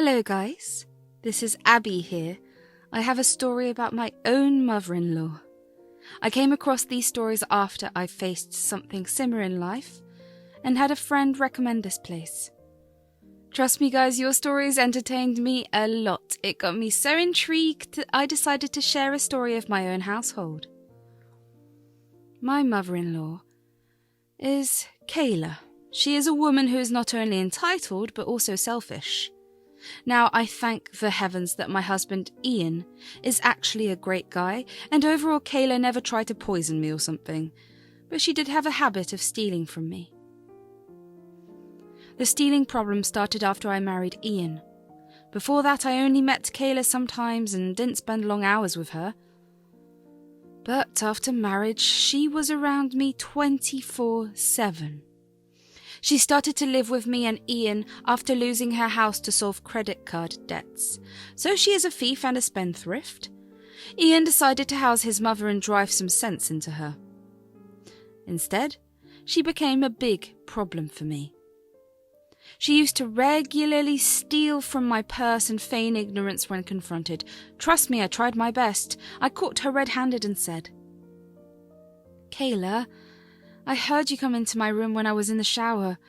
Hello guys, this is Abby here. I have a story about my own mother-in-law. I came across these stories after I faced something similar in life and had a friend recommend this place. Trust me guys, your stories entertained me a lot. It got me so intrigued that I decided to share a story of my own household. My mother-in-law is Kayla. She is a woman who is not only entitled but also selfish. Now, I thank the heavens that my husband, Ian, is actually a great guy, and overall Kayla never tried to poison me or something, but she did have a habit of stealing from me. The stealing problem started after I married Ian. Before that, I only met Kayla sometimes and didn't spend long hours with her. But after marriage, she was around me 24/7. She started to live with me and Ian after losing her house to solve credit card debts. So she is a thief and a spendthrift. Ian decided to house his mother and drive some sense into her. Instead, she became a big problem for me. She used to regularly steal from my purse and feign ignorance when confronted. Trust me, I tried my best. I caught her red-handed and said, "Kayla, I heard you come into my room when I was in the shower.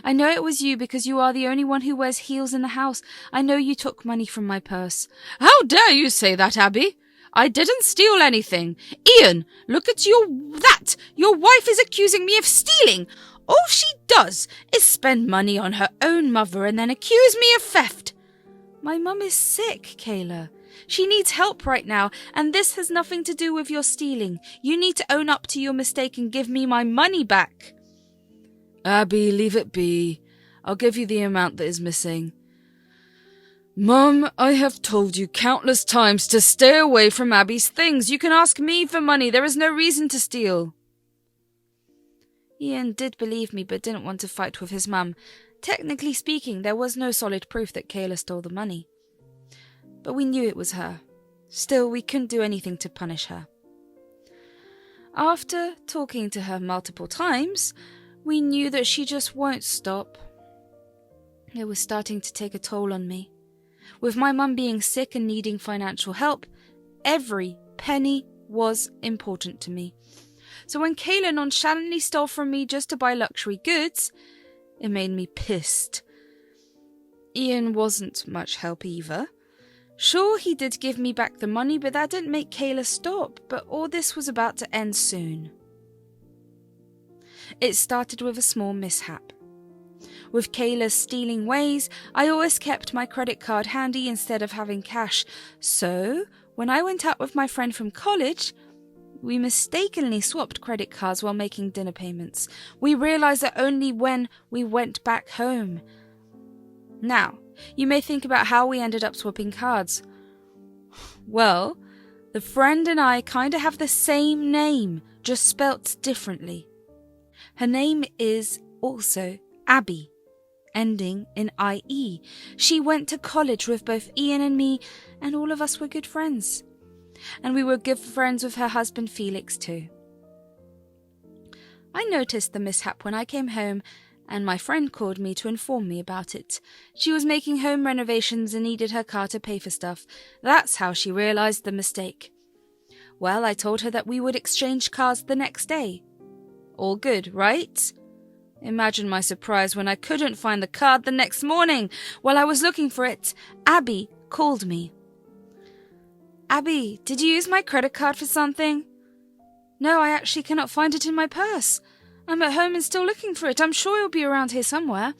I know it was you because you are the only one who wears heels in the house. I know you took money from my purse." "How dare you say that, Abby? I didn't steal anything. Ian, look at that! Your wife is accusing me of stealing. All she does is spend money on her own mother and then accuse me of theft." My mum is sick, Kayla. She needs help right now, and this has nothing to do with your stealing. You need to own up to your mistake and give me my money back. "Abby, leave it be. I'll give you the amount that is missing." "Mum, I have told you countless times to stay away from Abby's things. You can ask me for money. There is no reason to steal." Ian did believe me but didn't want to fight with his mum. Technically speaking, there was no solid proof that Kayla stole the money. But we knew it was her. Still, we couldn't do anything to punish her. After talking to her multiple times, we knew that she just won't stop. It was starting to take a toll on me. With my mum being sick and needing financial help, every penny was important to me. So when Kayla nonchalantly stole from me just to buy luxury goods, it made me pissed. Ian wasn't much help either. Sure, he did give me back the money, but that didn't make Kayla stop. But all this was about to end soon. It started with a small mishap. With Kayla's stealing ways, I always kept my credit card handy instead of having cash. So, when I went out with my friend from college, we mistakenly swapped credit cards while making dinner payments. We realized that only when we went back home. Now, you may think about how we ended up swapping cards. Well, the friend and I kinda have the same name, just spelt differently. Her name is also Abby, ending in IE. She went to college with both Ian and me, and all of us were good friends. And we were good friends with her husband Felix too. I noticed the mishap when I came home, and my friend called me to inform me about it. She was making home renovations and needed her car to pay for stuff. That's how she realized the mistake. Well, I told her that we would exchange cars the next day. All good, right? Imagine my surprise when I couldn't find the card the next morning. While I was looking for it, Abby called me. "Abby, did you use my credit card for something?" "No, I actually cannot find it in my purse. I'm at home and still looking for it. I'm sure it'll be around here somewhere."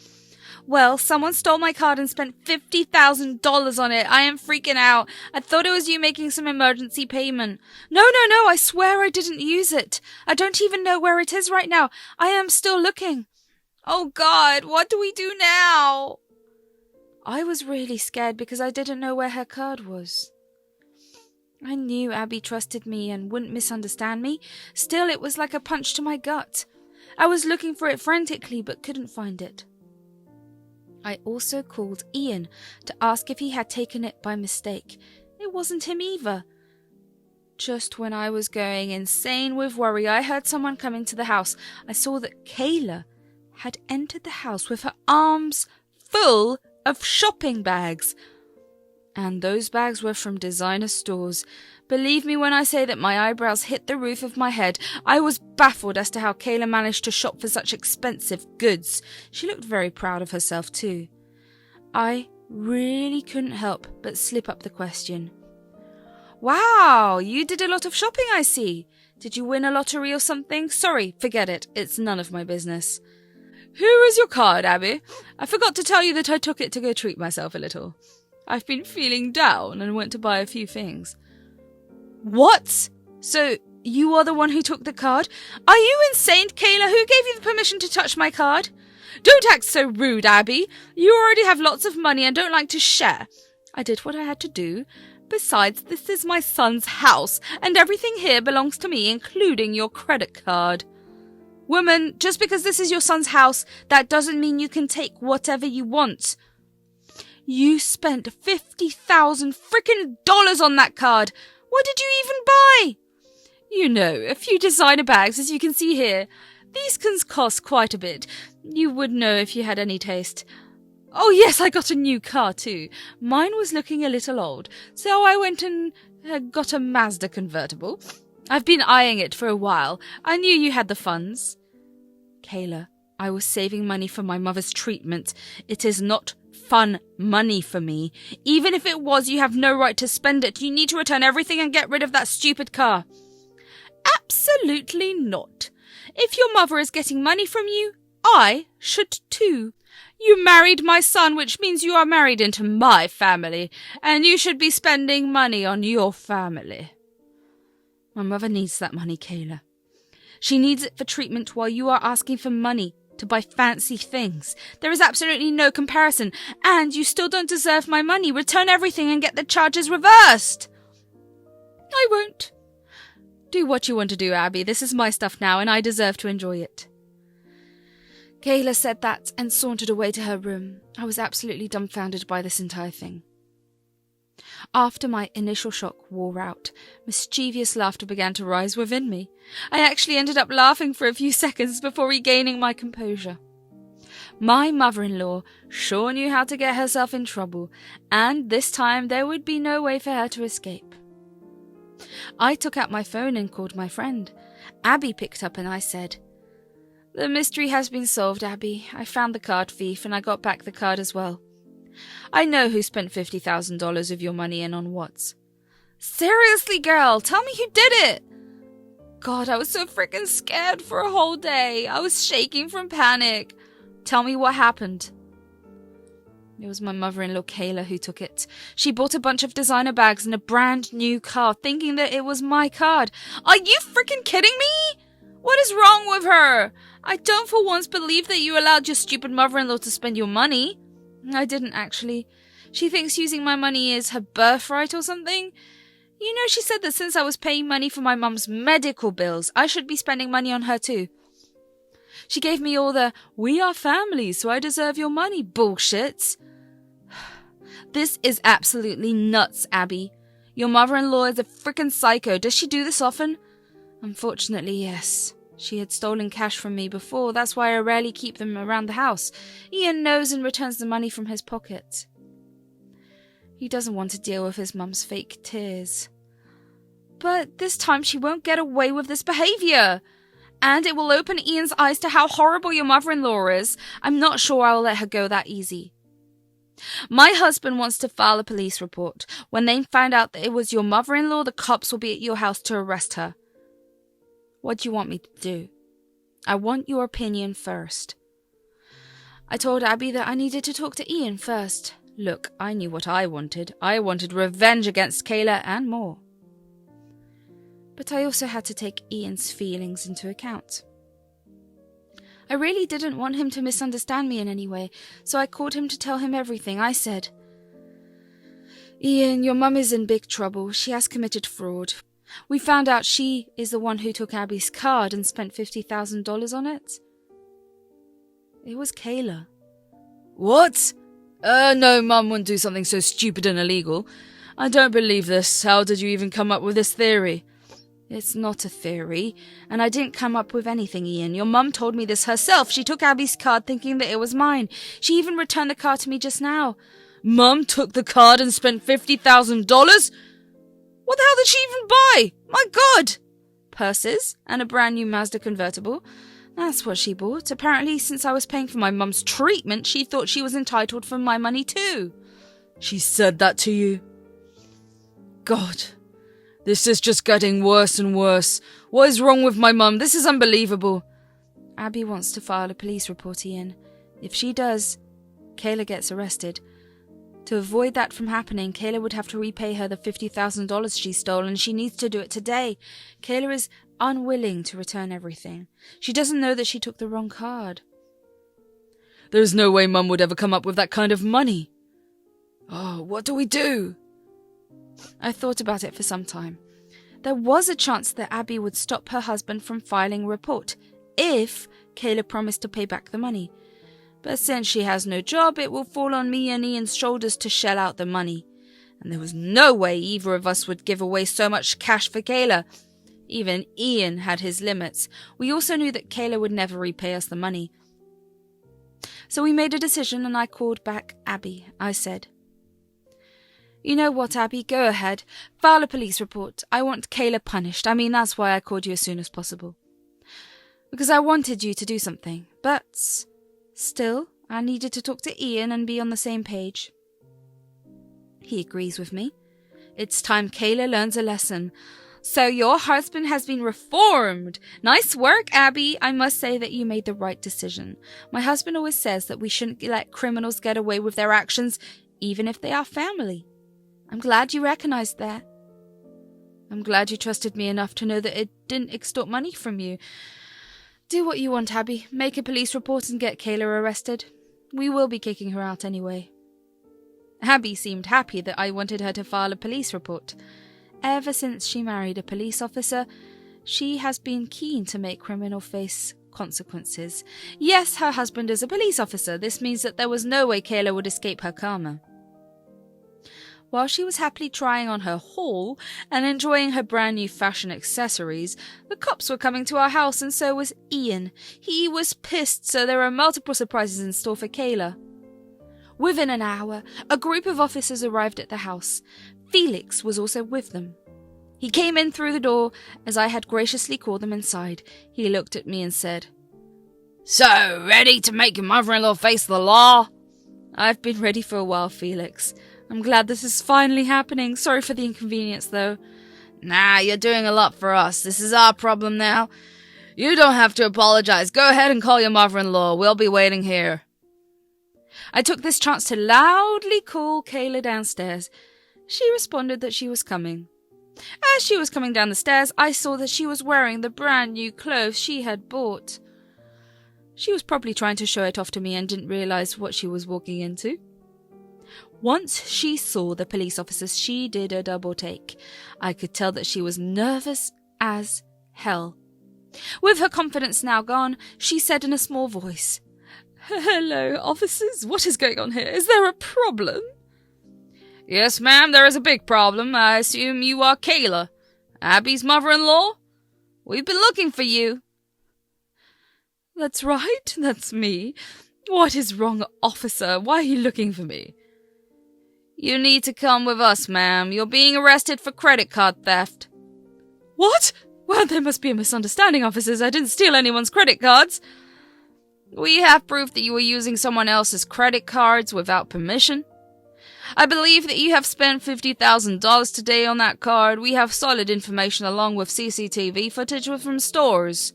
"Well, someone stole my card and spent $50,000 on it. I am freaking out. I thought it was you making some emergency payment." No, I swear I didn't use it. I don't even know where it is right now. I am still looking." "Oh God, what do we do now?" I was really scared because I didn't know where her card was. I knew Abby trusted me and wouldn't misunderstand me. Still, it was like a punch to my gut. I was looking for it frantically but couldn't find it. I also called Ian to ask if he had taken it by mistake. It wasn't him either. Just when I was going insane with worry, I heard someone come into the house. I saw that Kayla had entered the house with her arms full of shopping bags. And those bags were from designer stores. Believe me when I say that my eyebrows hit the roof of my head. I was baffled as to how Kayla managed to shop for such expensive goods. She looked very proud of herself too. I really couldn't help but slip up the question. Wow, you did a lot of shopping, I see. Did you win a lottery or something? Sorry, forget it. It's none of my business. Here is your card, Abby. I forgot to tell you that I took it to go treat myself a little. I've been feeling down and went to buy a few things. What? So, you are the one who took the card? Are you insane, Kayla? Who gave you the permission to touch my card? Don't act so rude, Abby. You already have lots of money and don't like to share. I did what I had to do. Besides, this is my son's house, and everything here belongs to me, including your credit card. Woman, just because this is your son's house, that doesn't mean you can take whatever you want. You spent 50,000 frickin' dollars on that card. What did you even buy? You know, a few designer bags, as you can see here. These can cost quite a bit. You would know if you had any taste. Oh yes, I got a new car too. Mine was looking a little old, so I went and got a Mazda convertible. I've been eyeing it for a while. I knew you had the funds. Kayla, I was saving money for my mother's treatment. It is not fun money for me. Even if it was, you have no right to spend it. You need to return everything and get rid of that stupid car. Absolutely not. If your mother is getting money from you, I should too. You married my son, which means you are married into my family, and you should be spending money on your family. My mother needs that money, Kayla. She needs it for treatment while you are asking for money to buy fancy things. There is absolutely no comparison, and you still don't deserve my money. Return everything and get the charges reversed. I won't. Do what you want to do, Abby. This is my stuff now, and I deserve to enjoy it. Kayla said that and sauntered away to her room. I was absolutely dumbfounded by this entire thing. After my initial shock wore out, mischievous laughter began to rise within me. I actually ended up laughing for a few seconds before regaining my composure. My mother-in-law sure knew how to get herself in trouble, and this time there would be no way for her to escape. I took out my phone and called my friend. Abby picked up and I said, "The mystery has been solved, Abby. I found the card thief and I got back the card as well. I know who spent $50,000 of your money and on what." Seriously, girl, tell me who did it. God, I was so freaking scared for a whole day. I was shaking from panic. Tell me what happened. It was my mother-in-law, Kayla, who took it. She bought a bunch of designer bags and a brand new car, thinking that it was my card. Are you freaking kidding me? What is wrong with her? I don't for once believe that you allowed your stupid mother-in-law to spend your money. I didn't, actually. She thinks using my money is her birthright or something. You know, she said that since I was paying money for my mum's medical bills, I should be spending money on her too. She gave me all the, "we are family, so I deserve your money" bullshit. This is absolutely nuts, Abby. Your mother-in-law is a frickin' psycho. Does she do this often? Unfortunately, yes. She had stolen cash from me before. That's why I rarely keep them around the house. Ian knows and returns the money from his pocket. He doesn't want to deal with his mum's fake tears. But this time she won't get away with this behaviour. And it will open Ian's eyes to how horrible your mother-in-law is. I'm not sure I will let her go that easy. My husband wants to file a police report. When they find out that it was your mother-in-law, the cops will be at your house to arrest her. What do you want me to do? I want your opinion first. I told Abby that I needed to talk to Ian first. Look, I knew what I wanted. I wanted revenge against Kayla and more. But I also had to take Ian's feelings into account. I really didn't want him to misunderstand me in any way, so I called him to tell him everything. I said, "Ian, your mum is in big trouble. She has committed fraud. We found out she is the one who took Abby's card and spent $50,000 on it." It was Kayla. What? No, Mum wouldn't do something so stupid and illegal. I don't believe this. How did you even come up with this theory? It's not a theory, and I didn't come up with anything, Ian. Your mum told me this herself. She took Abby's card thinking that it was mine. She even returned the card to me just now. Mum took the card and spent $50,000? What the hell did she even buy? My God! Purses and a brand new Mazda convertible. That's what she bought. Apparently, since I was paying for my mum's treatment, she thought she was entitled for my money too. She said that to you? God, this is just getting worse and worse. What is wrong with my mum? This is unbelievable. Abby wants to file a police report, Ian. If she does, Kayla gets arrested. To avoid that from happening, Kayla would have to repay her the $50,000 she stole, and she needs to do it today. Kayla is unwilling to return everything. She doesn't know that she took the wrong card. There's no way Mum would ever come up with that kind of money. Oh, what do we do? I thought about it for some time. There was a chance that Abby would stop her husband from filing a report if Kayla promised to pay back the money. But since she has no job, it will fall on me and Ian's shoulders to shell out the money. And there was no way either of us would give away so much cash for Kayla. Even Ian had his limits. We also knew that Kayla would never repay us the money. So we made a decision and I called back Abby. I said, "You know what, Abby? Go ahead. File a police report. I want Kayla punished. I mean, that's why I called you as soon as possible. Because I wanted you to do something. But still, I needed to talk to Ian and be on the same page." He agrees with me. It's time Kayla learns a lesson. So your husband has been reformed. Nice work, Abby. I must say that you made the right decision. My husband always says that we shouldn't let criminals get away with their actions, even if they are family. I'm glad you recognized that. I'm glad you trusted me enough to know that it didn't extort money from you. Do what you want, Abby. Make a police report and get Kayla arrested. We will be kicking her out anyway. Abby seemed happy that I wanted her to file a police report. Ever since she married a police officer, she has been keen to make criminals face consequences. Yes, her husband is a police officer. This means that there was no way Kayla would escape her karma. While she was happily trying on her haul and enjoying her brand new fashion accessories, the cops were coming to our house and so was Ian. He was pissed, so there are multiple surprises in store for Kayla. Within an hour, a group of officers arrived at the house. Felix was also with them. He came in through the door as I had graciously called them inside. He looked at me and said, "So, ready to make your mother-in-law face the law?" "I've been ready for a while, Felix. I'm glad this is finally happening. Sorry for the inconvenience, though." "Nah, you're doing a lot for us. This is our problem now. You don't have to apologize. Go ahead and call your mother-in-law. We'll be waiting here." I took this chance to loudly call Kayla downstairs. She responded that she was coming. As she was coming down the stairs, I saw that she was wearing the brand new clothes she had bought. She was probably trying to show it off to me and didn't realize what she was walking into. Once she saw the police officers, she did a double take. I could tell that she was nervous as hell. With her confidence now gone, she said in a small voice, "Hello, officers. What is going on here? Is there a problem?" "Yes, ma'am, there is a big problem. I assume you are Kayla, Abby's mother-in-law? We've been looking for you." "That's right, that's me. What is wrong, officer? Why are you looking for me?" "You need to come with us, ma'am. You're being arrested for credit card theft." "What? Well, there must be a misunderstanding, officers. I didn't steal anyone's credit cards." "We have proof that you were using someone else's credit cards without permission. I believe that you have spent $50,000 today on that card. We have solid information along with CCTV footage from stores."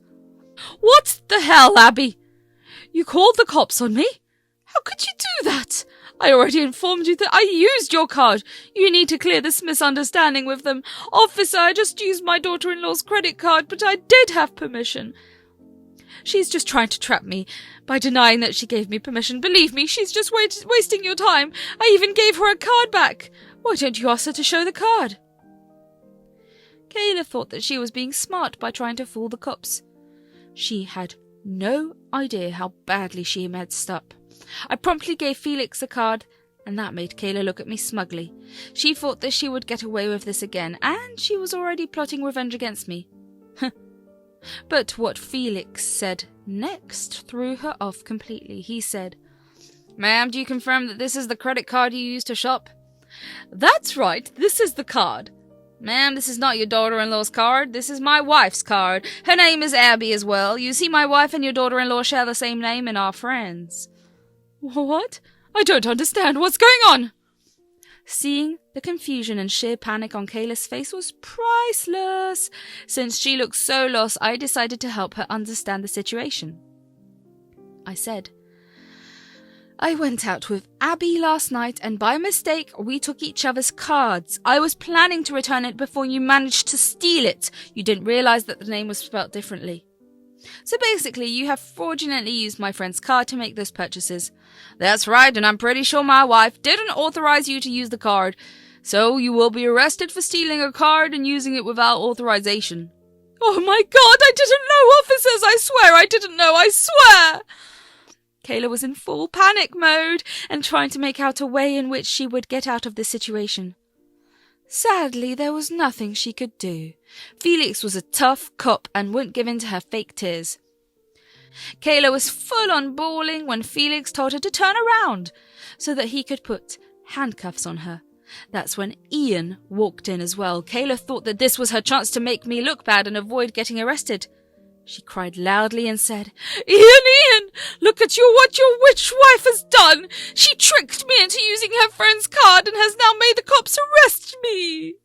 "What the hell, Abby? You called the cops on me? How could you do that? I already informed you that I used your card. You need to clear this misunderstanding with them. Officer, I just used my daughter-in-law's credit card, but I did have permission. She's just trying to trap me by denying that she gave me permission. Believe me, she's just wasting your time. I even gave her a card back. Why don't you ask her to show the card?" Kayla thought that she was being smart by trying to fool the cops. She had no idea how badly she messed up. I promptly gave Felix a card, And that made Kayla look at me smugly. She thought that she would get away with this again, and she was already plotting revenge against me. But what Felix said next threw her off completely. He said, "Ma'am, do you confirm that this is the credit card you used to shop?" "That's right, this is the card." "Ma'am, this is not your daughter-in-law's card. This is my wife's card. Her name is Abby as well. You see, my wife and your daughter-in-law share the same name and are friends." "What? I don't understand. What's going on?" Seeing the confusion and sheer panic on Kayla's face was priceless. Since she looked so lost, I decided to help her understand the situation. I said, "I went out with Abby last night and by mistake we took each other's cards. I was planning to return it before you managed to steal it. You didn't realize that the name was spelled differently. So basically, you have fraudulently used my friend's card to make those purchases." "That's right, and I'm pretty sure my wife didn't authorize you to use the card. So you will be arrested for stealing a card and using it without authorization." "Oh my God, I didn't know, officers! I swear I didn't know, I swear!" Kayla was in full panic mode and trying to make out a way in which she would get out of this situation. Sadly, there was nothing she could do. Felix was a tough cop and wouldn't give in to her fake tears. Kayla was full on bawling when Felix told her to turn around so that he could put handcuffs on her. That's when Ian walked in as well. Kayla thought that this was her chance to make me look bad and avoid getting arrested. She cried loudly and said, Ian, look at what your witch wife has done. She tricked me into using her friend's card and has now made the cops arrest me.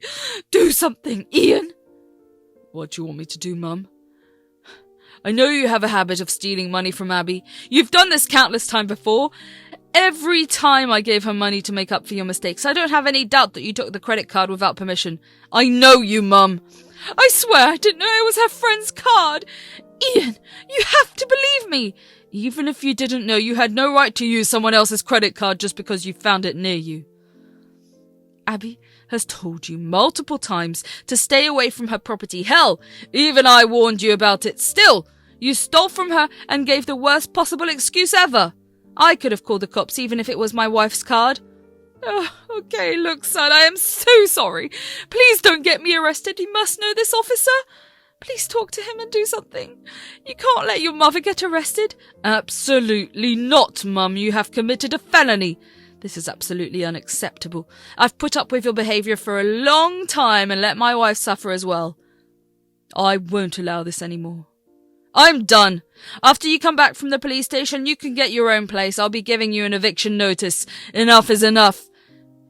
Do something, Ian." "What do you want me to do, Mum?" "I know you have a habit of stealing money from Abby. You've done this countless times before. Every time I gave her money to make up for your mistakes. I don't have any doubt that you took the credit card without permission. I know you, Mum." "I swear I didn't know it was her friend's card. Ian, you have to believe me." "Even if you didn't know, you had no right to use someone else's credit card just because you found it near you. Abby has told you multiple times to stay away from her property. Hell, even I warned you about it. Still, you stole from her and gave the worst possible excuse ever. I could have called the cops even if it was my wife's card." "Oh, okay, look, son, I am so sorry. Please don't get me arrested. You must know this officer. Please talk to him and do something. You can't let your mother get arrested." "Absolutely not, Mum. You have committed a felony. This is absolutely unacceptable. I've put up with your behaviour for a long time and let my wife suffer as well. I won't allow this anymore. I'm done. After you come back from the police station, you can get your own place. I'll be giving you an eviction notice. Enough is enough.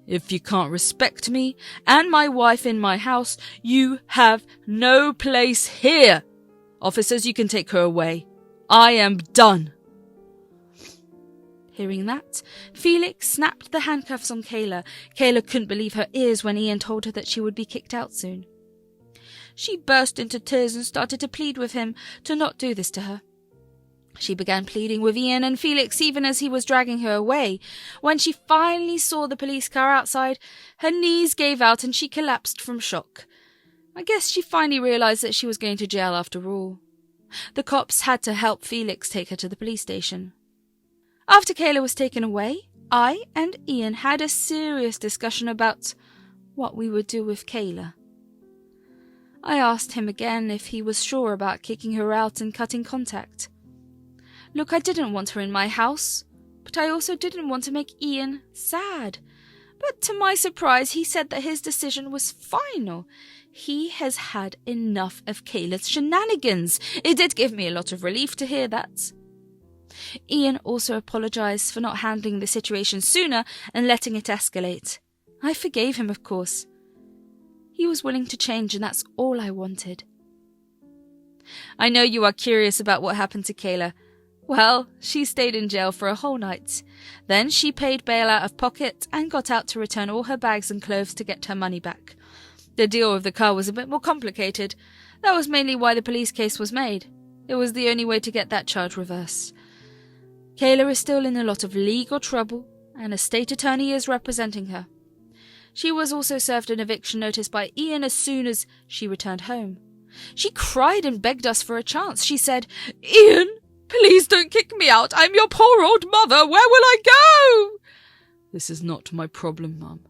If you can't respect me and my wife in my house, you have no place here. Officers, you can take her away. I am done." Hearing that, Felix snapped the handcuffs on Kayla. Kayla couldn't believe her ears when Ian told her that she would be kicked out soon. She burst into tears and started to plead with him to not do this to her. She began pleading with Ian and Felix even as he was dragging her away. When she finally saw the police car outside, her knees gave out and she collapsed from shock. I guess she finally realized that she was going to jail after all. The cops had to help Felix take her to the police station. After Kayla was taken away, I and Ian had a serious discussion about what we would do with Kayla. I asked him again if he was sure about kicking her out and cutting contact. Look, I didn't want her in my house, but I also didn't want to make Ian sad. But to my surprise, he said that his decision was final. He has had enough of Kayla's shenanigans. It did give me a lot of relief to hear that. Ian also apologized for not handling the situation sooner and letting it escalate. I forgave him, of course. He was willing to change, and that's all I wanted. I know you are curious about what happened to Kayla. Well, she stayed in jail for a whole night. Then she paid bail out of pocket and got out to return all her bags and clothes to get her money back. The deal with the car was a bit more complicated. That was mainly why the police case was made. It was the only way to get that charge reversed. Kayla is still in a lot of legal trouble, and a state attorney is representing her. She was also served an eviction notice by Ian as soon as she returned home. She cried and begged us for a chance. She said, "Ian, please don't kick me out. I'm your poor old mother. Where will I go?" This is not my problem, Mum.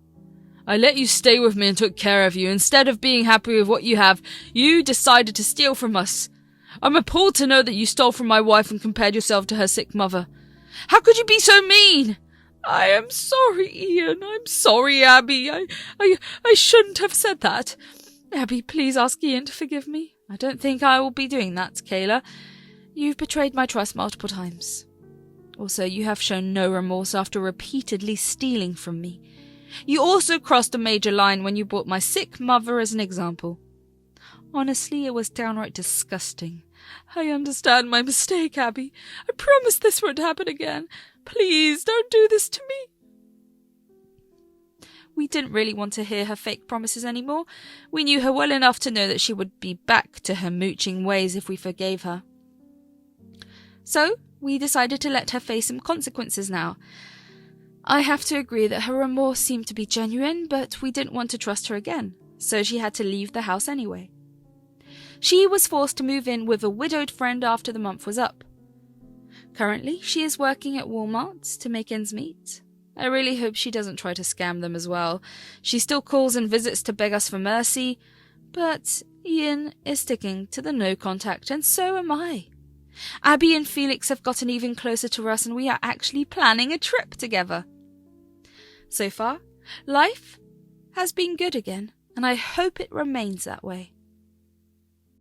I let you stay with me and took care of you. Instead of being happy with what you have, you decided to steal from us. I'm appalled to know that you stole from my wife and compared yourself to her sick mother. How could you be so mean? I am sorry, Ian. I'm sorry, Abby. I shouldn't have said that. Abby, please ask Ian to forgive me. I don't think I will be doing that, Kayla. You've betrayed my trust multiple times. Also, you have shown no remorse after repeatedly stealing from me. You also crossed a major line when you brought my sick mother as an example. Honestly, it was downright disgusting. I understand my mistake, Abby. I promise this won't happen again. Please don't do this to me. We didn't really want to hear her fake promises anymore. We knew her well enough to know that she would be back to her mooching ways if we forgave her. So, we decided to let her face some consequences now. I have to agree that her remorse seemed to be genuine, but we didn't want to trust her again, so she had to leave the house anyway. She was forced to move in with a widowed friend after the month was up. Currently, she is working at Walmart to make ends meet. I really hope she doesn't try to scam them as well. She still calls and visits to beg us for mercy, but Ian is sticking to the no contact, and so am I. Abby and Felix have gotten even closer to us, and we are actually planning a trip together. So far, life has been good again, and I hope it remains that way.